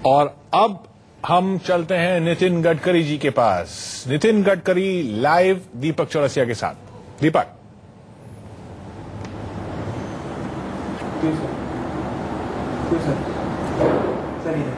और अब हम चलते हैं नितिन गडकरी जी के पास। नितिन गडकरी लाइव दीपक चौरसिया के साथ। दीपक।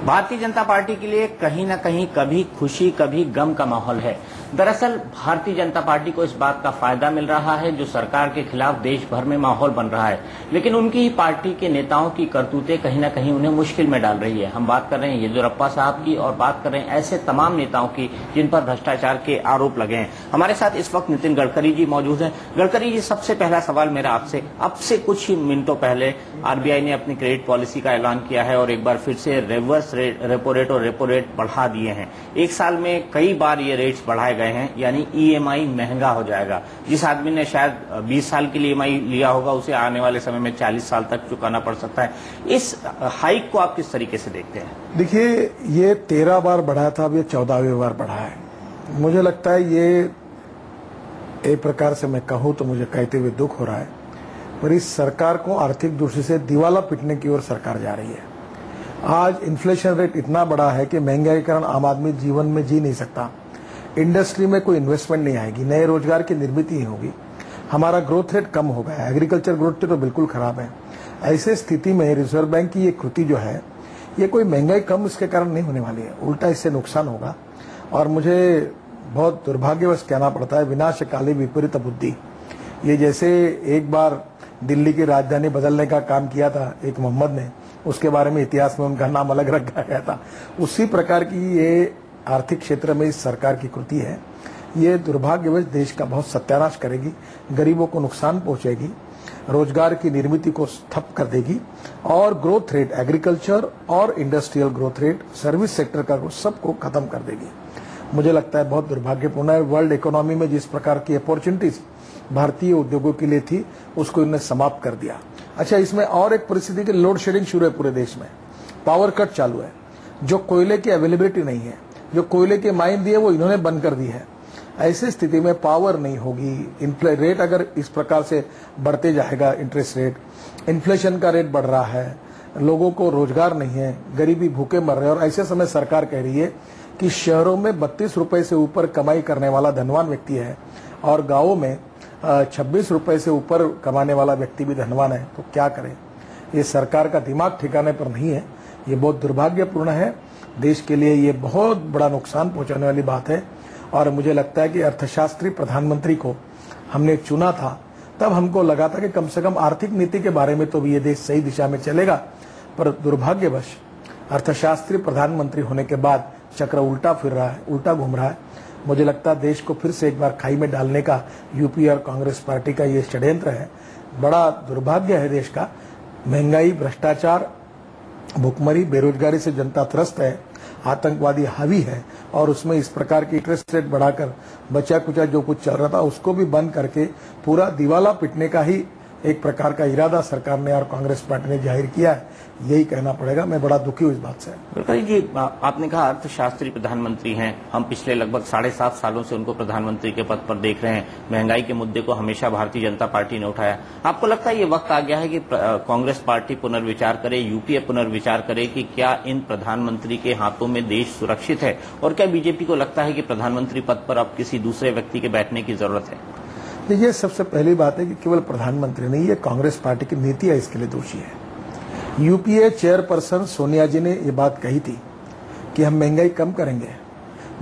भारतीय जनता पार्टी के लिए कहीं ना कहीं कभी खुशी कभी गम का माहौल है। दरअसल भारतीय जनता पार्टी को इस बात का फायदा मिल रहा है जो सरकार के खिलाफ देश भर में माहौल बन रहा है, लेकिन उनकी ही पार्टी के नेताओं की करतूतें कहीं ना कहीं उन्हें मुश्किल में डाल रही है। हम बात कर रहे हैं येदियुरप्पा साहब की और बात कर रहे हैं ऐसे तमाम नेताओं की जिन पर भ्रष्टाचार के आरोप लगे हैं। हमारे साथ इस वक्त नितिन गडकरी जी मौजूद हैं। गडकरी जी, सबसे पहला सवाल मेरा आपसे, अब से कुछ ही मिनटों पहले आरबीआई ने अपनी क्रेडिट पॉलिसी का ऐलान किया है और एक बार फिर से रिवर्स रेपो रेट और रेपो रेट बढ़ा दिए हैं। एक साल में कई बार ये रेट्स बढ़ाए गए हैं, यानी ईएमआई महंगा हो जाएगा। जिस आदमी ने शायद 20 साल के लिए ईएमआई लिया होगा उसे आने वाले समय में 40 साल तक चुकाना पड़ सकता है। इस हाइक को आप किस तरीके से देखते हैं? देखिए, ये 13 बार बढ़ा था, अब ये 14वीं बार बढ़ा है। मुझे लगता है ये एक प्रकार से मैं कहूं तो मुझे कहते हुए दुख हो रहा है, पर इस सरकार को आर्थिक दृष्टि से दिवाला पिटने की ओर सरकार जा रही है। आज इन्फ्लेशन रेट इतना बड़ा है कि महंगाई के कारण आम आदमी जीवन में जी नहीं सकता। इंडस्ट्री में कोई इन्वेस्टमेंट नहीं आएगी, नए रोजगार की निर्मित नहीं होगी, हमारा ग्रोथ रेट कम हो गया है, एग्रीकल्चर ग्रोथ रेट तो बिल्कुल खराब है। ऐसे स्थिति में रिजर्व बैंक की ये कृति जो है, ये कोई महंगाई कम इसके कारण नहीं होने वाली है, उल्टा इससे नुकसान होगा। और मुझे बहुत दुर्भाग्यवश कहना पड़ता है, विनाशकाले विपरीत बुद्धि। ये जैसे एक बार दिल्ली की राजधानी बदलने का काम किया था एक मोहम्मद ने, उसके बारे में इतिहास में उनका नाम अलग रखा गया था, उसी प्रकार की ये आर्थिक क्षेत्र में इस सरकार की कृति है। ये दुर्भाग्यवश देश का बहुत सत्यानाश करेगी, गरीबों को नुकसान पहुंचेगी, रोजगार की निर्मित को ठप कर देगी और ग्रोथ रेट, एग्रीकल्चर और industrial growth rate, service sector का सबको खत्म कर देगी। मुझे लगता है बहुत दुर्भाग्यपूर्ण है। वर्ल्ड इकोनॉमी में जिस प्रकार की अपॉर्चुनिटीज भारतीय उद्योगों के लिए थी उसको इन्होंने समाप्त कर दिया। अच्छा, इसमें और एक परिस्थिति की लोड शेडिंग शुरू है पूरे देश में, पावर कट चालू है, जो कोयले की अवेलेबिलिटी नहीं है, जो कोयले के माइन दिए वो इन्होंने बंद कर दी है। ऐसी स्थिति में पावर नहीं होगी, रेट अगर इस प्रकार से बढ़ते जाएगा, इंटरेस्ट रेट, इन्फ्लेशन का रेट बढ़ रहा है, लोगों को रोजगार नहीं है, गरीबी भूखे मर रहे हैं। और ऐसे समय सरकार कह रही है कि शहरों में 32 रुपए से ऊपर कमाई करने वाला धनवान व्यक्ति है और गांवों में 26 रुपए से ऊपर कमाने वाला व्यक्ति भी धनवान है, तो क्या करें? ये सरकार का दिमाग ठिकाने पर नहीं है। ये बहुत दुर्भाग्यपूर्ण है, देश के लिए ये बहुत बड़ा नुकसान पहुंचाने वाली बात है। और मुझे लगता है कि अर्थशास्त्री प्रधानमंत्री को हमने चुना था, तब हमको लगा था कि कम से कम आर्थिक नीति के बारे में तो भी ये देश सही दिशा में चलेगा, पर दुर्भाग्यवश अर्थशास्त्री प्रधानमंत्री होने के बाद चक्र उल्टा फिर रहा है, उल्टा घूम रहा है। मुझे लगता है देश को फिर से एक बार खाई में डालने का यूपी और कांग्रेस पार्टी का ये षड्यंत्र है। बड़ा दुर्भाग्य है देश का। महंगाई, भ्रष्टाचार, भुखमरी, बेरोजगारी से जनता त्रस्त है, आतंकवादी हावी है और उसमें इस प्रकार की इंटरेस्ट रेट बढ़ाकर बचा कुचा जो कुछ चल रहा था उसको भी बंद करके पूरा दिवाला पिटने का ही एक प्रकार का इरादा सरकार ने और कांग्रेस पार्टी ने जाहिर किया है, यही कहना पड़ेगा। मैं बड़ा दुखी हूं इस बात से। गडकरी जी, आपने कहा अर्थशास्त्री प्रधानमंत्री हैं, हम पिछले लगभग 7.5 सालों से उनको प्रधानमंत्री के पद पर देख रहे हैं। महंगाई के मुद्दे को हमेशा भारतीय जनता पार्टी ने उठाया। आपको लगता है ये वक्त आ गया है कि कांग्रेस पार्टी पुनर्विचार करे, यूपीए पुनर्विचार करे कि क्या इन प्रधानमंत्री के हाथों में देश सुरक्षित है? और क्या बीजेपी को लगता है कि प्रधानमंत्री पद पर अब किसी दूसरे व्यक्ति के बैठने की जरूरत है? देखिए, सबसे पहली बात है कि केवल प्रधानमंत्री नहीं, ये कांग्रेस पार्टी की नीति है, इसके लिए दोषी है। यूपीए चेयरपर्सन सोनिया जी ने ये बात कही थी कि हम महंगाई कम करेंगे,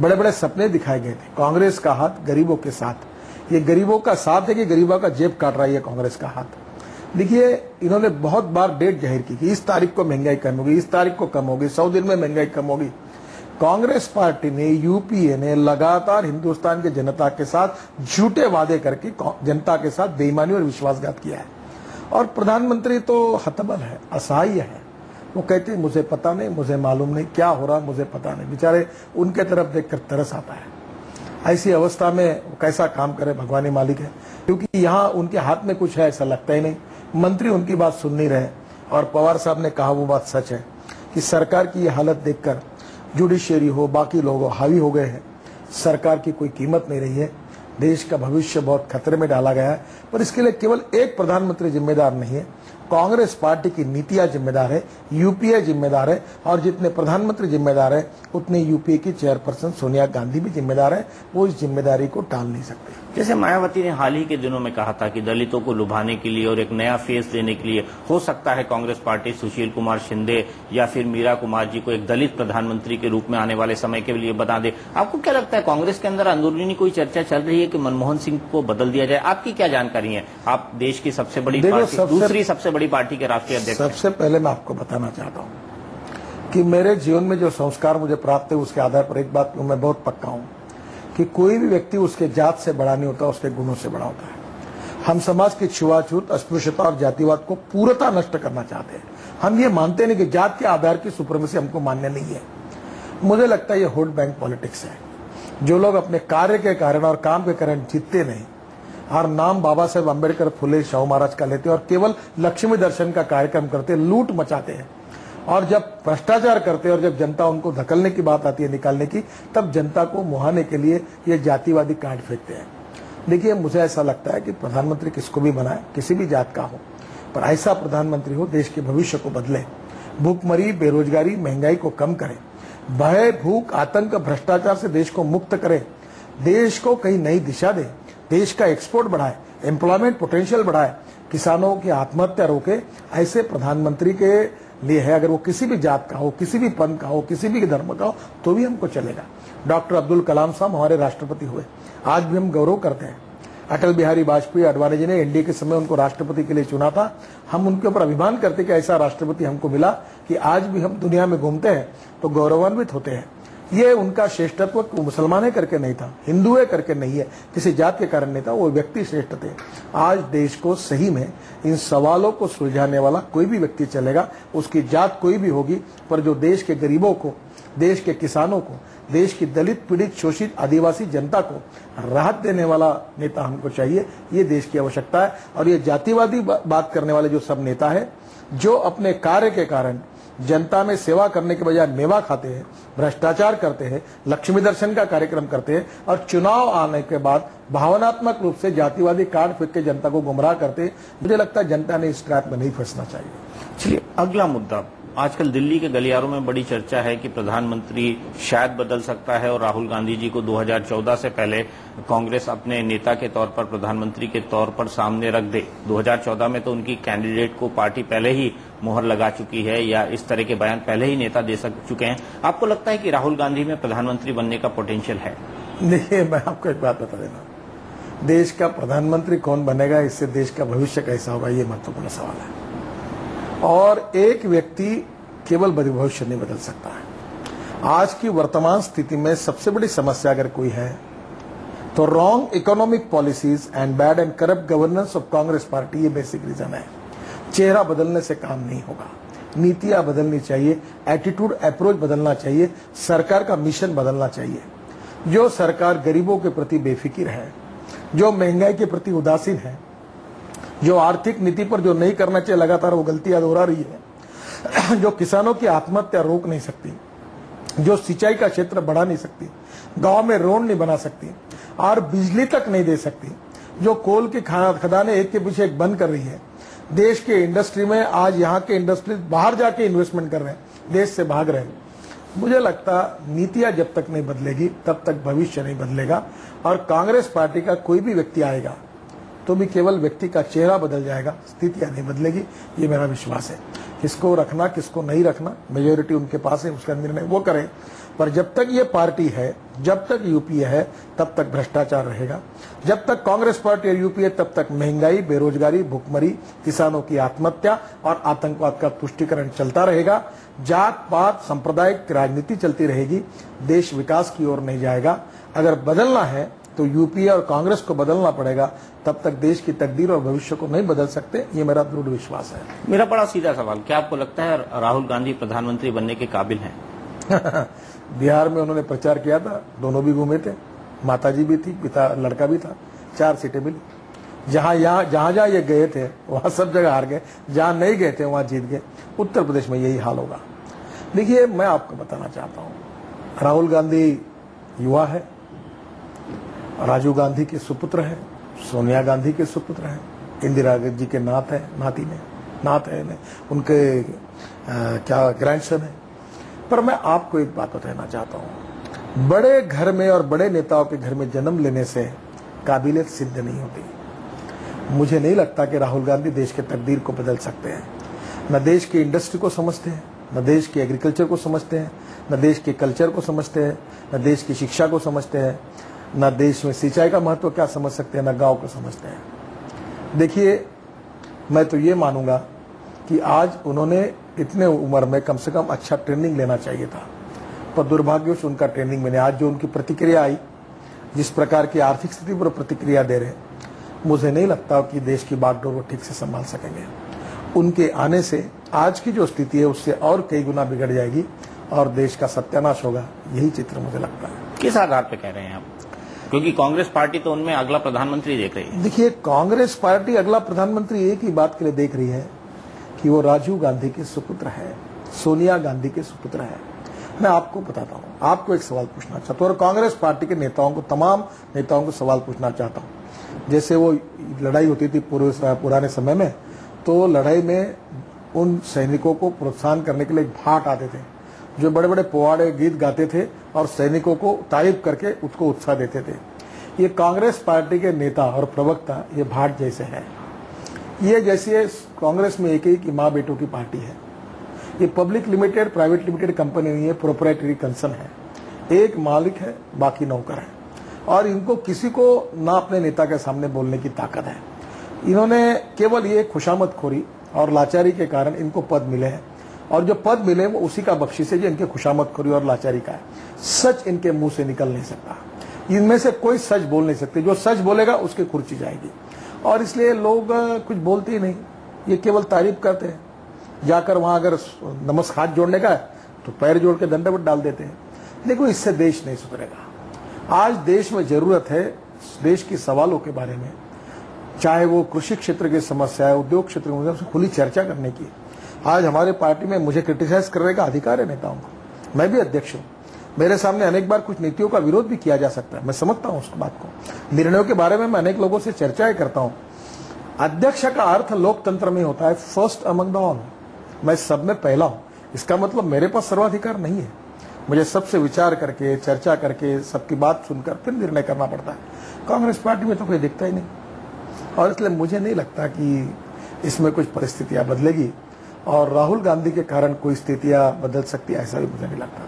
बड़े बड़े सपने दिखाए गए थे। कांग्रेस का हाथ गरीबों के साथ, ये गरीबों का साथ है कि गरीबों का जेब काट रहा है ये कांग्रेस का हाथ। देखिए, इन्होंने बहुत बार डेट जाहिर की कि इस तारीख को महंगाई कम होगी, इस तारीख को कम होगी, 100 दिन में महंगाई कम होगी। कांग्रेस पार्टी ने, यूपीए ने लगातार हिंदुस्तान की जनता के साथ झूठे वादे करके जनता के साथ बेईमानी और विश्वासघात किया है। और प्रधानमंत्री तो हतबल है, असहाय है। वो कहते हैं मुझे पता नहीं, मुझे मालूम नहीं क्या हो रहा, मुझे पता नहीं। बेचारे उनके तरफ देखकर तरस आता है। ऐसी अवस्था में वो कैसा काम करे, भगवान ही मालिक है। क्योंकि यहाँ उनके हाथ में कुछ है ऐसा लगता ही नहीं। मंत्री उनकी बात सुन नहीं रहे। और पवार साहब ने कहा वो बात सच है कि सरकार की ये हालत देखकर जुडिशियरी हो, बाकी लोग हावी हो गए हैं। सरकार की कोई कीमत नहीं रही है। देश का भविष्य बहुत खतरे में डाला गया है। पर इसके लिए केवल एक प्रधानमंत्री जिम्मेदार नहीं है, कांग्रेस पार्टी की नीतियां जिम्मेदार है, यूपीए जिम्मेदार है, और जितने प्रधानमंत्री जिम्मेदार है उतने यूपीए की चेयरपर्सन सोनिया गांधी भी जिम्मेदार है। वो इस जिम्मेदारी को टाल नहीं सकते। जैसे मायावती ने हाल ही के दिनों में कहा था कि दलितों को लुभाने के लिए और एक नया फेस देने के लिए हो सकता है कांग्रेस पार्टी सुशील कुमार शिंदे या फिर मीरा कुमार जी को एक दलित प्रधानमंत्री के रूप में आने वाले समय के लिए बना दे। आपको क्या लगता है, कांग्रेस के अंदर अंदरूनी कोई चर्चा चल रही है कि मनमोहन सिंह को बदल दिया जाए? आपकी क्या जानकारी है? आप देश की सबसे बड़ी पार्टी, दूसरी सबसे बड़ी पार्टी के राष्ट्रीय अध्यक्ष। सबसे पहले मैं आपको बताना चाहता हूं कि मेरे जीवन में जो संस्कार मुझे प्राप्त है उसके आधार पर एक बात मैं बहुत पक्का हूं कि कोई भी व्यक्ति उसके जात से बड़ा नहीं होता, उसके गुणों से बड़ा होता है। हम समाज की छुआछूत, अस्पृश्यता और जातिवाद को पूर्णतः नष्ट करना चाहते हैं। हम ये मानते नहीं कि जात के आधार की सुप्रीमेसी हमको मान्य नहीं है। मुझे लगता है ये वोट बैंक पॉलिटिक्स है। जो लोग अपने कार्य के कारण और काम के कारण जीतते नहीं और नाम बाबा साहेब अम्बेडकर, फुले, शाहू महाराज का लेते और केवल लक्ष्मी दर्शन का कार्यक्रम करते, लूट मचाते हैं, और जब भ्रष्टाचार करते और जब जनता उनको धकलने की बात आती है, निकालने की, तब जनता को मुहाने के लिए ये जातिवादी कार्ड फेंकते हैं। देखिए, मुझे ऐसा लगता है कि प्रधानमंत्री किसको भी बनाए, किसी भी जात का हो, पर ऐसा प्रधानमंत्री हो देश के भविष्य को बदले, भूखमरी, बेरोजगारी, महंगाई को कम करे, भय, भूख, आतंक, भ्रष्टाचार से देश को मुक्त करे, देश को कहीं नई दिशा दे, देश का एक्सपोर्ट बढ़ाए, एम्प्लॉयमेंट पोटेंशियल बढ़ाए, किसानों की आत्महत्या रोके। ऐसे प्रधानमंत्री के लिए है, अगर वो किसी भी जात का हो, किसी भी पंथ का हो, किसी भी धर्म का हो, तो भी हमको चलेगा। डॉक्टर अब्दुल कलाम साहब हमारे राष्ट्रपति हुए, आज भी हम गौरव करते हैं। अटल बिहारी वाजपेयी, अडवाणी जी ने एनडीए के समय उनको राष्ट्रपति के लिए चुना था। हम उनके ऊपर अभिमान करते कि ऐसा राष्ट्रपति हमको मिला कि आज भी हम दुनिया में घूमते हैं तो गौरवान्वित होते हैं। ये उनका श्रेष्ठत्व मुसलमान करके नहीं था, हिंदू है करके नहीं है, किसी जात के कारण नहीं था, वो व्यक्ति श्रेष्ठ थे। आज देश को सही में इन सवालों को सुलझाने वाला कोई भी व्यक्ति चलेगा, उसकी जात कोई भी होगी, पर जो देश के गरीबों को, देश के किसानों को, देश की दलित, पीड़ित, शोषित आदिवासी जनता को राहत देने वाला नेता हमको चाहिए। ये देश की आवश्यकता है। और ये जातिवादी बात करने वाले जो सब नेता है, जो अपने कार्य के कारण जनता में सेवा करने के बजाय मेवा खाते हैं, भ्रष्टाचार करते हैं, लक्ष्मी दर्शन का कार्यक्रम करते हैं और चुनाव आने के बाद भावनात्मक रूप से जातिवादी कार्ड फेंक के जनता को गुमराह करते हैं, मुझे लगता है जनता ने इस ट्रैप में नहीं फंसना चाहिए। चलिए, अगला मुद्दा। आजकल दिल्ली के गलियारों में बड़ी चर्चा है कि प्रधानमंत्री शायद बदल सकता है और राहुल गांधी जी को 2014 से पहले कांग्रेस अपने नेता के तौर पर, प्रधानमंत्री के तौर पर सामने रख दे। 2014 में तो उनकी कैंडिडेट को पार्टी पहले ही मोहर लगा चुकी है या इस तरह के बयान पहले ही नेता दे चुके हैं। आपको लगता है कि राहुल गांधी में प्रधानमंत्री बनने का पोटेंशियल है? देखिए, मैं आपको एक बात बता देना, देश का प्रधानमंत्री कौन बनेगा, इससे देश का भविष्य कैसा होगा, ये महत्वपूर्ण सवाल है। और एक व्यक्ति केवल भविष्य नहीं बदल सकता है। आज की वर्तमान स्थिति में सबसे बड़ी समस्या अगर कोई है तो wrong economic policies and bad and corrupt governance of Congress party, ये बेसिक रीजन है। चेहरा बदलने से काम नहीं होगा, नीतियां बदलनी चाहिए, एटीट्यूड, अप्रोच बदलना चाहिए, सरकार का मिशन बदलना चाहिए। जो सरकार गरीबों के प्रति बेफिक्र है, जो महंगाई के प्रति उदासीन है, जो आर्थिक नीति पर जो नहीं करना चाहिए लगातार वो गलतियां दोहरा रही है, जो किसानों की आत्महत्या रोक नहीं सकती, जो सिंचाई का क्षेत्र बढ़ा नहीं सकती, गांव में रोड नहीं बना सकती और बिजली तक नहीं दे सकती, जो कोल की खदानें एक के पीछे एक बंद कर रही है। देश के इंडस्ट्री में आज यहाँ के इंडस्ट्रीज बाहर जाके इन्वेस्टमेंट कर रहे हैं, देश से भाग रहे हैं। मुझे लगता नीतियां जब तक नहीं बदलेगी तब तक भविष्य नहीं बदलेगा। और कांग्रेस पार्टी का कोई भी व्यक्ति आएगा तो भी केवल व्यक्ति का चेहरा बदल जाएगा, स्थितियां नहीं बदलेगी, ये मेरा विश्वास है। किसको रखना किसको नहीं रखना मेजोरिटी उनके पास है, उसका निर्णय वो करें। पर जब तक ये पार्टी है, जब तक यूपीए है, तब तक भ्रष्टाचार रहेगा। जब तक कांग्रेस पार्टी और यूपीए, तब तक महंगाई, बेरोजगारी, भुखमरी, किसानों की आत्महत्या और आतंकवाद का पुष्टिकरण चलता रहेगा। जात पात सांप्रदायिक राजनीति चलती रहेगी, देश विकास की ओर नहीं जाएगा। अगर बदलना है तो यूपीए और कांग्रेस को बदलना पड़ेगा, तब तक देश की तकदीर और भविष्य को नहीं बदल सकते, ये मेरा दृढ़ विश्वास है। मेरा बड़ा सीधा सवाल, क्या आपको लगता है राहुल गांधी प्रधानमंत्री बनने के काबिल हैं? बिहार में उन्होंने प्रचार किया था, दोनों भी घूमे थे, माताजी भी थी, पिता लड़का भी था, 4 सीटें मिली। जहां ये गए थे वहां सब जगह हार गए, जहां नहीं गए थे वहां जीत गए। उत्तर प्रदेश में यही हाल होगा। देखिए, मैं आपको बताना चाहता हूं, राहुल गांधी युवा है, राजीव गांधी के सुपुत्र हैं, सोनिया गांधी के सुपुत्र हैं, इंदिरा जी के नात है उनके क्या ग्रैंडसन है। पर मैं आपको एक बात बताना चाहता हूं, बड़े घर में और बड़े नेताओं के घर में जन्म लेने से काबिलियत सिद्ध नहीं होती। मुझे नहीं लगता कि राहुल गांधी देश के तकदीर को बदल सकते हैं। न देश की इंडस्ट्री को समझते हैं, न देश के एग्रीकल्चर को समझते हैं, न देश के कल्चर को समझते हैं, न देश की शिक्षा को समझते हैं, न देश में सिंचाई का महत्व क्या समझ सकते हैं, न गांव को समझते हैं। देखिए, मैं तो ये मानूंगा कि आज उन्होंने इतने उम्र में कम से कम अच्छा ट्रेनिंग लेना चाहिए था, पर दुर्भाग्यवश उनका ट्रेनिंग में आज जो उनकी प्रतिक्रिया आई, जिस प्रकार की आर्थिक स्थिति पर प्रतिक्रिया दे रहे, मुझे नहीं लगता कि देश की बागडोर वो ठीक से संभाल सकेंगे। उनके आने से आज की जो स्थिति है उससे और कई गुना बिगड़ जाएगी और देश का सत्यानाश होगा, यही चित्र मुझे लगता है। किस आधार पर कह रहे हैं आप? क्योंकि कांग्रेस पार्टी तो उनमें अगला प्रधानमंत्री देख रही है। देखिए, कांग्रेस पार्टी अगला प्रधानमंत्री एक ही बात के लिए देख रही है कि वो राजीव गांधी के सुपुत्र है, सोनिया गांधी के सुपुत्र है। मैं आपको बताता हूँ, आपको एक सवाल पूछना चाहता हूँ और कांग्रेस पार्टी के नेताओं को, तमाम नेताओं को सवाल पूछना चाहता हूँ। जैसे वो लड़ाई होती थी पुराने समय में, तो लड़ाई में उन सैनिकों को प्रोत्साहन करने के लिए भाट आते थे जो बड़े बड़े पोवाड़े गीत गाते थे और सैनिकों को तारीफ करके उसको उत्साह देते थे। ये कांग्रेस पार्टी के नेता और प्रवक्ता ये भाट जैसे हैं। ये जैसे कांग्रेस में एक ही माँ बेटों की पार्टी है। ये public limited, private limited company नहीं है, प्रोप्राइटरी कंसर्न है। एक मालिक है, बाकी नौकर है और इनको किसी को ना अपने नेता के सामने बोलने की ताकत है। इन्होंने केवल ये खुशामदखोरी और लाचारी के कारण इनको पद मिले हैं और जो पद मिले वो उसी का बख्शीश है जो इनके खुशामदखोरी और लाचारी का है। सच इनके मुंह से निकल नहीं सकता, इनमें से कोई सच बोल नहीं सकते। जो सच बोलेगा उसकी कुर्सी जाएगी और इसलिए लोग कुछ बोलते ही नहीं, ये केवल तारीफ करते हैं। जाकर वहां अगर नमस्कार जोड़ने का है तो पैर जोड़ के दंडवत डाल देते हैं। लेकिन इससे देश नहीं सुधरेगा। आज देश में जरूरत है देश के सवालों के बारे में, चाहे वो कृषि क्षेत्र की समस्या है, उद्योग क्षेत्र में, खुली चर्चा करने की। आज हमारे पार्टी में मुझे क्रिटिसाइज करने का अधिकार है नेताओं को। मैं भी अध्यक्ष हूं, मेरे सामने अनेक बार कुछ नीतियों का विरोध भी किया जा सकता है, मैं समझता हूं उस बात को। निर्णयों के बारे में मैं अनेक लोगों से चर्चाएं करता हूं। अध्यक्ष का अर्थ लोकतंत्र में होता है फर्स्ट अमंग द ऑल, मैं सब में पहला हूं। इसका मतलब मेरे पास सर्वाधिकार नहीं है, मुझे सबसे विचार करके, चर्चा करके, सबकी बात सुनकर फिर निर्णय करना पड़ता है। कांग्रेस पार्टी में तो कोई दिखता ही नहीं और इसलिए मुझे नहीं लगता कि इसमें कुछ परिस्थितियां बदलेगी और राहुल गांधी के कारण कोई स्थितियां बदल सकती है, ऐसा भी मुझे नहीं लगता।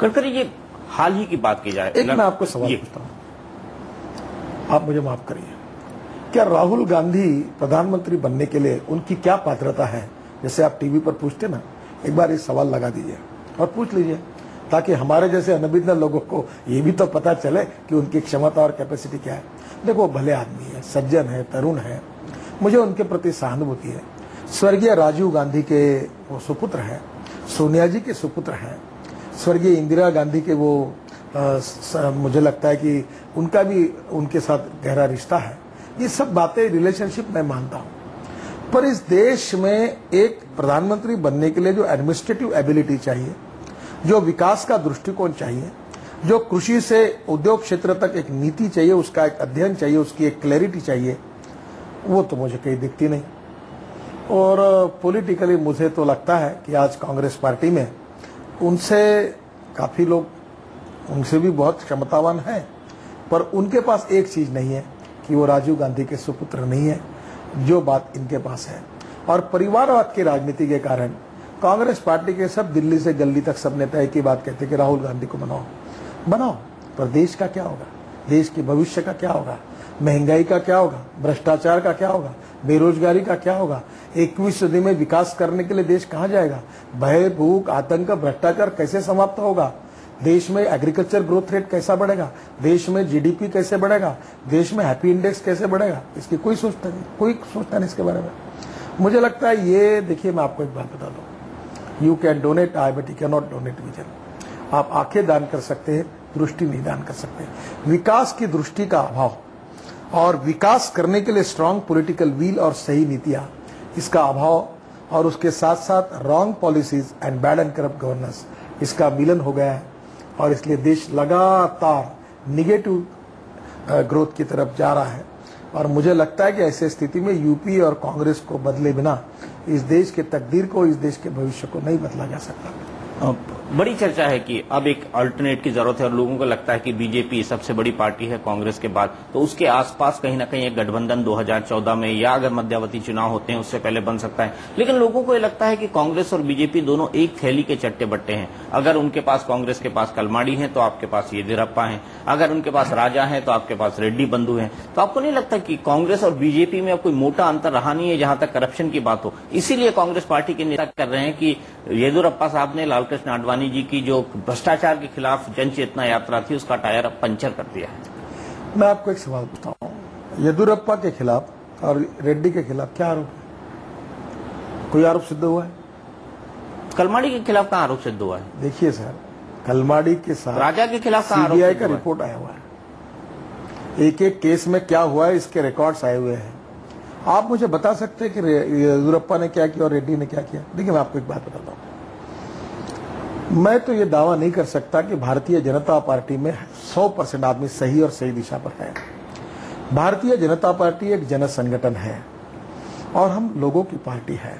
गडकरी जी, हाल ही की बात की जाए, एक मैं आपको सवाल पूछता हूं, आप मुझे माफ करिए, क्या राहुल गांधी प्रधानमंत्री बनने के लिए उनकी क्या पात्रता है? जैसे आप टीवी पर पूछते ना, एक बार ये सवाल लगा दीजिए और पूछ लीजिए ताकि हमारे जैसे अनभिज्ञ लोगों को ये भी तो पता चले कि उनकी क्षमता और कैपेसिटी क्या है। देखो, भले आदमी है, सज्जन है, तरुण है, मुझे उनके प्रति सहानुभूति है। स्वर्गीय राजीव गांधी के वो सुपुत्र हैं, सोनिया जी के सुपुत्र हैं, स्वर्गीय इंदिरा गांधी के वो मुझे लगता है कि उनका भी उनके साथ गहरा रिश्ता है। ये सब बातें, रिलेशनशिप मैं मानता हूं, पर इस देश में एक प्रधानमंत्री बनने के लिए जो एडमिनिस्ट्रेटिव एबिलिटी चाहिए, जो विकास का दृष्टिकोण चाहिए, जो कृषि से उद्योग क्षेत्र तक एक नीति चाहिए, उसका एक अध्ययन चाहिए, उसकी एक क्लैरिटी चाहिए, वो तो मुझे कहीं दिखती नहीं। और पॉलिटिकली मुझे तो लगता है कि आज कांग्रेस पार्टी में उनसे काफी लोग, उनसे भी बहुत क्षमतावान हैं, पर उनके पास एक चीज नहीं है कि वो राजीव गांधी के सुपुत्र नहीं है, जो बात इनके पास है। और परिवारवाद की राजनीति के कारण कांग्रेस पार्टी के सब दिल्ली से गली तक सब नेता एक ही बात कहते हैं कि राहुल गांधी को बनाओ, पर देश का क्या होगा? देश के भविष्य का क्या होगा? महंगाई का क्या होगा? भ्रष्टाचार का क्या होगा? बेरोजगारी का क्या होगा? 21वीं सदी में विकास करने के लिए देश कहां जाएगा? भय, भूख, आतंक, भ्रष्टाचार कैसे समाप्त होगा? देश में एग्रीकल्चर ग्रोथ रेट कैसा बढ़ेगा? देश में जीडीपी कैसे बढ़ेगा? देश में हैप्पी इंडेक्स कैसे बढ़ेगा? इसकी कोई सोचता नहीं इसके बारे में। मुझे लगता है ये, देखिए मैं आपको एक बात बता दूं, you can donate I but you can not donate vision. आप आंखें दान कर सकते हैं, दृष्टि नहीं दान कर सकते। विकास की दृष्टि का अभाव और विकास करने के लिए स्ट्रांग पॉलिटिकल व्हील और सही नीतियां, इसका अभाव और उसके साथ साथ wrong policies and bad and corrupt governance, इसका मिलन हो गया है और इसलिए देश लगातार निगेटिव ग्रोथ की तरफ जा रहा है। और मुझे लगता है कि ऐसी स्थिति में यूपी और कांग्रेस को बदले बिना इस देश के तकदीर को, इस देश के भविष्य को नहीं बदला जा सकता। बड़ी चर्चा है कि अब एक अल्टरनेट की जरूरत है और लोगों को लगता है कि बीजेपी सबसे बड़ी पार्टी है कांग्रेस के बाद, तो उसके आसपास कहीं ना कहीं एक गठबंधन 2014 में या अगर मध्यावधि चुनाव होते हैं उससे पहले बन सकता है। लेकिन लोगों को ये लगता है कि कांग्रेस और बीजेपी दोनों एक थैली के चट्टे बट्टे हैं। अगर उनके पास, कांग्रेस के पास कलमाड़ी है तो आपके पास येदियुरप्पा है, अगर उनके पास राजा है तो आपके पास रेड्डी बंधु है। तो आपको नहीं लगता कि कांग्रेस और बीजेपी में अब कोई मोटा अंतर रहा नहीं है जहां तक करप्शन की बात हो? इसीलिए कांग्रेस पार्टी के नेता कर रहे हैं कि येदियुरप्पा साहब ने लालकृष्ण आडवाणी जी की जो भ्रष्टाचार के खिलाफ जन चेतना यात्रा थी उसका टायर अब पंचर कर दिया है। मैं आपको एक सवाल पूछता हूं, येदियुरप्पा के खिलाफ और रेड्डी के खिलाफ क्या आरोप है? कोई आरोप सिद्ध हुआ है? कलमाड़ी के खिलाफ कहां आरोप सिद्ध हुआ है? देखिए सर, कलमाड़ी के साथ राजा के खिलाफ कहां आरोप सीबीआई सिद्ध का हुआ है? रिपोर्ट आया हुआ है। एक एक केस में क्या हुआ है इसके रिकॉर्ड्स आए हुए हैं। आप मुझे बता सकते हैं कि येदियुरप्पा ने क्या किया और रेड्डी ने क्या किया? देखिए, मैं आपको एक बात बताता हूं। मैं तो ये दावा नहीं कर सकता कि भारतीय जनता पार्टी में 100% आदमी सही और सही दिशा पर है। भारतीय जनता पार्टी एक जन संगठन है और हम लोगों की पार्टी है।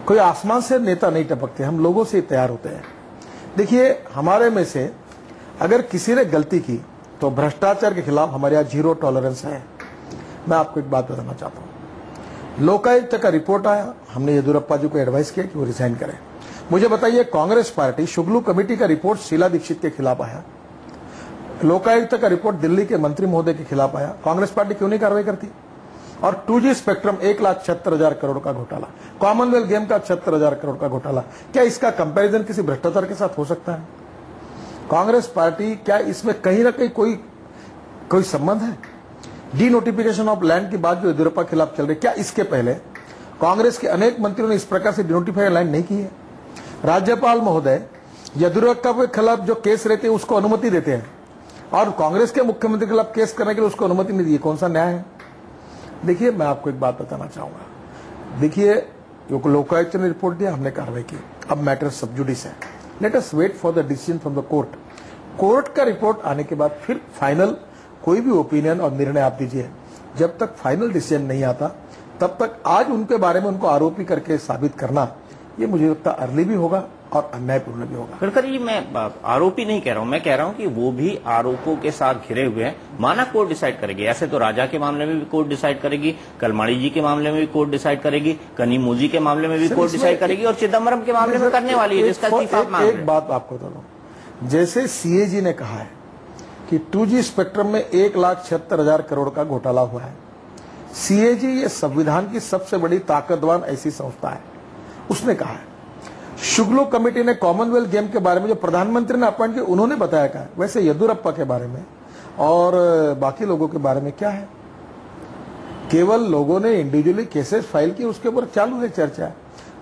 कोई आसमान से नेता नहीं टपकते, हम लोगों से तैयार होते हैं। देखिए, हमारे में से अगर किसी ने गलती की तो भ्रष्टाचार के खिलाफ हमारे यहाँ 0 टॉलरेंस है। मैं आपको एक बात बताना चाहता हूं, लोकायुक्त का रिपोर्ट आया, हमने येदियुरप्पा जी को एडवाइस किया कि वो रिजाइन करें। मुझे बताइए, कांग्रेस पार्टी शुगलू कमेटी का रिपोर्ट शीला दीक्षित के खिलाफ आया, लोकायुक्त का रिपोर्ट दिल्ली के मंत्री महोदय के खिलाफ आया, कांग्रेस पार्टी क्यों नहीं कार्रवाई करती? और 2G स्पेक्ट्रम 1,76,000 करोड़ का घोटाला, कॉमनवेल्थ गेम का 76,000 करोड़ का घोटाला, क्या इसका कंपैरिजन किसी भ्रष्टाचार के साथ हो सकता है? कांग्रेस पार्टी, क्या इसमें कहीं ना कहीं कोई संबंध है? डी नोटिफिकेशन ऑफ लैंड की बात जो येदियुरप्पा के खिलाफ चल रही, क्या इसके पहले कांग्रेस के अनेक मंत्रियों ने इस प्रकार से डिनोटिफाई लैंड नहीं की है? राज्यपाल महोदय येदियुरप्पा के खिलाफ जो केस रहते हैं उसको अनुमति देते हैं और कांग्रेस के मुख्यमंत्री के खिलाफ केस करने के लिए उसको अनुमति नहीं दी। कौन सा न्याय है? देखिए, मैं आपको एक बात बताना चाहूंगा। देखिए, लोकायुक्त ने रिपोर्ट दिया, हमने कार्रवाई की, अब मैटर सब जुडिस है। Let us wait for the decision from the court. Court का रिपोर्ट आने के बाद फिर फाइनल कोई भी ओपिनियन और निर्णय आप दीजिए। जब तक फाइनल डिसीजन नहीं आता तब तक आज उनके बारे में उनको आरोपी करके साबित करना, ये मुझे लगता है अर्ली भी होगा और अन्यायपूर्ण भी होगा। गडकरी जी, मैं आरोपी नहीं कह रहा हूं, मैं कह रहा हूं कि वो भी आरोपों के साथ घिरे हुए हैं। माना कोर्ट डिसाइड करेगी, ऐसे तो राजा के मामले में भी कोर्ट डिसाइड करेगी, कलमाड़ी जी के मामले में भी कोर्ट डिसाइड करेगी, कनिमोझी के मामले में भी कोर्ट डिसाइड करेगी और चिदम्बरम के मामले में करने वाली है, जिसका इस्तीफा आप मांग रहे हैं। एक बात आपको बता दूं, जैसे सीएजी ने कहा है कि 2G स्पेक्ट्रम में 1,76,000 करोड़ का घोटाला हुआ है। सीएजी ये संविधान की सबसे बड़ी ताकतवान ऐसी संस्था है, उसने कहा है। शुगलू कमेटी ने कॉमनवेल्थ गेम के बारे में जो प्रधानमंत्री ने अपॉइंट किया उन्होंने बताया क्या है। वैसे येदियुरप्पा के बारे में और बाकी लोगों के बारे में क्या है? केवल लोगों ने इंडिविजुअली केसेस फाइल किए, उसके ऊपर चालू है चर्चा।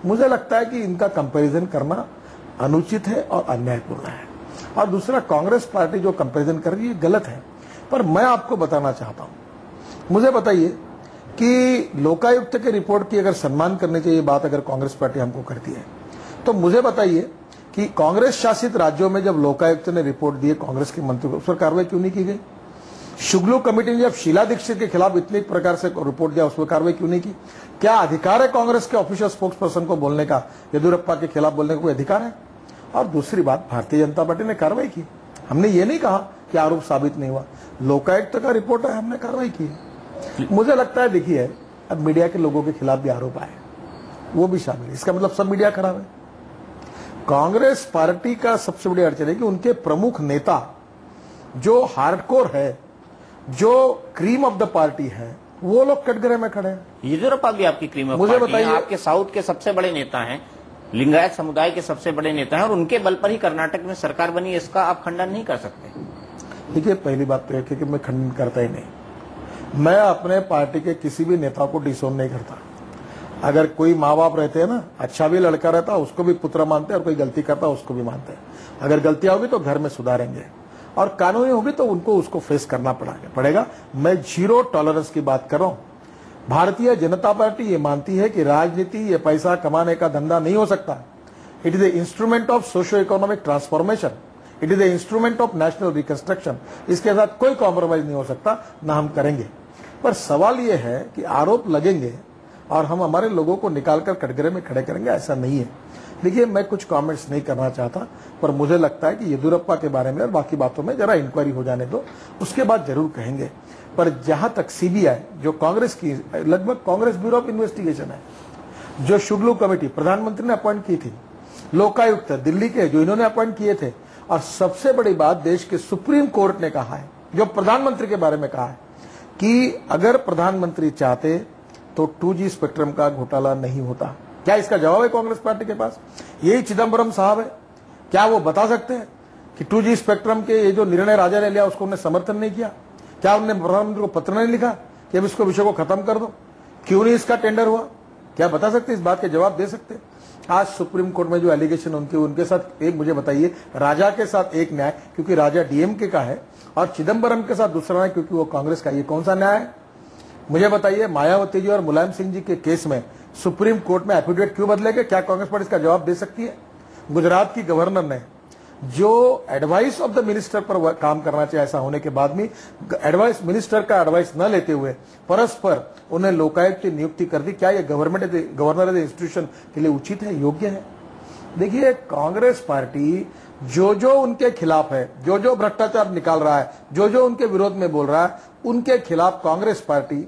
मुझे लगता है कि इनका कंपैरिजन करना अनुचित है और अन्यायपूर्ण है। और दूसरा, कांग्रेस पार्टी जो कंपैरिजन कर रही है गलत है। पर मैं आपको बताना चाहता हूं, मुझे बताइए कि लोकायुक्त के रिपोर्ट की अगर सम्मान करनी चाहिए बात अगर कांग्रेस पार्टी हमको करती है, तो मुझे बताइए कि कांग्रेस शासित राज्यों में जब लोकायुक्त ने रिपोर्ट दी कांग्रेस के मंत्री को, उस पर कार्रवाई क्यों नहीं की गई? शुगलू कमेटी ने जब शीला दीक्षित के खिलाफ इतनी प्रकार से रिपोर्ट दिया, उस पर कार्रवाई क्यों नहीं की? क्या अधिकार है कांग्रेस के ऑफिशियल स्पोक्स पर्सन को बोलने का, येदियुरप्पा के खिलाफ बोलने का कोई अधिकार है? और दूसरी बात, भारतीय जनता पार्टी ने कार्रवाई की। हमने ये नहीं कहा कि आरोप साबित नहीं हुआ, लोकायुक्त का रिपोर्ट है, हमने कार्रवाई की। मुझे लगता है, देखिए, अब मीडिया के लोगों के खिलाफ भी आरोप आए, वो भी शामिल है। इसका मतलब सब मीडिया खराब है? कांग्रेस पार्टी का सबसे बड़ी अड़चन है कि उनके प्रमुख नेता जो हार्डकोर है, जो क्रीम ऑफ द पार्टी है, वो लोग कटघरे में खड़े हैं। येदियुरप्पा भी आपकी क्रीम ऑफ मुझे पार्टी है, बताइए, आपके साउथ के सबसे बड़े नेता हैं, लिंगायत समुदाय के सबसे बड़े नेता हैं और उनके बल पर ही कर्नाटक में सरकार बनी, इसका आप खंडन नहीं कर सकते। देखिए, पहली बात तो यह है कि मैं खंडन करता ही नहीं। मैं अपने पार्टी के किसी भी नेता को डिसोन नहीं करता। अगर कोई माँ बाप रहते हैं ना, अच्छा भी लड़का रहता उसको भी पुत्र मानते हैं और कोई गलती करता उसको भी मानते हैं। अगर गलतियां होगी तो घर में सुधारेंगे और कानूनी होगी तो उनको उसको फेस करना पड़ेगा। मैं 0 टॉलरेंस की बात कर रहा हूं। भारतीय जनता पार्टी ये मानती है कि राजनीति ये पैसा कमाने का धंधा नहीं हो सकता। It is a instrument of socio economic transformation. It is a instrument of national reconstruction, इसके साथ कोई कॉम्प्रोमाइज नहीं हो सकता, ना हम करेंगे। पर सवाल यह है कि आरोप लगेंगे और हम हमारे लोगों को निकालकर कटघरे में खड़े करेंगे, ऐसा नहीं है। देखिए, मैं कुछ कमेंट्स नहीं करना चाहता, पर मुझे लगता है कि येदियुरप्पा के बारे में और बाकी बातों में जरा इंक्वायरी हो जाने दो, उसके बाद जरूर कहेंगे। पर जहां तक सीबीआई जो कांग्रेस की, लगभग कांग्रेस ब्यूरो ऑफ इन्वेस्टिगेशन है, जो शुक्लू कमेटी प्रधानमंत्री ने अपॉइंट की थी, लोकायुक्त दिल्ली के जो इन्होंने अपॉइंट किए थे, और सबसे बड़ी बात देश के सुप्रीम कोर्ट ने कहा है, जो प्रधानमंत्री के बारे में कहा है कि अगर प्रधानमंत्री चाहते तो 2G स्पेक्ट्रम का घोटाला नहीं होता। क्या इसका जवाब है कांग्रेस पार्टी के पास? यही चिदम्बरम साहब है। क्या वो बता सकते हैं कि 2G स्पेक्ट्रम के ये जो निर्णय राजा ने लिया उसको उन्होंने समर्थन नहीं किया? क्या उन्होंने प्रधानमंत्री को पत्र नहीं लिखा कि अब इसको विषय को खत्म कर दो? क्यों नहीं इसका टेंडर हुआ? क्या बता सकते, इस बात के जवाब दे सकते? आज सुप्रीम कोर्ट में जो एलिगेशन उनके साथ, एक मुझे बताइए, राजा के साथ एक न्याय क्योंकि राजा डीएमके का है और चिदम्बरम के साथ दूसरा न्याय क्योंकि वो कांग्रेस का, ये कौन सा न्याय है? मुझे बताइए, मायावती जी और मुलायम सिंह जी के केस में सुप्रीम कोर्ट में एफिडेविट क्यों बदले गए? क्या कांग्रेस पार्टी इसका जवाब दे सकती है? गुजरात की गवर्नर ने जो एडवाइस ऑफ द मिनिस्टर पर काम करना चाहिए, ऐसा होने के बाद भी एडवाइस, मिनिस्टर का एडवाइस न लेते हुए परस्पर उन्हें लोकायुक्त की नियुक्ति कर दी। क्या ये गवर्नर इंस्टीट्यूशन के लिए उचित है, योग्य है? देखिए, कांग्रेस पार्टी जो उनके खिलाफ है, जो भ्रष्टाचार निकाल रहा है, जो उनके विरोध में बोल रहा है, उनके खिलाफ कांग्रेस पार्टी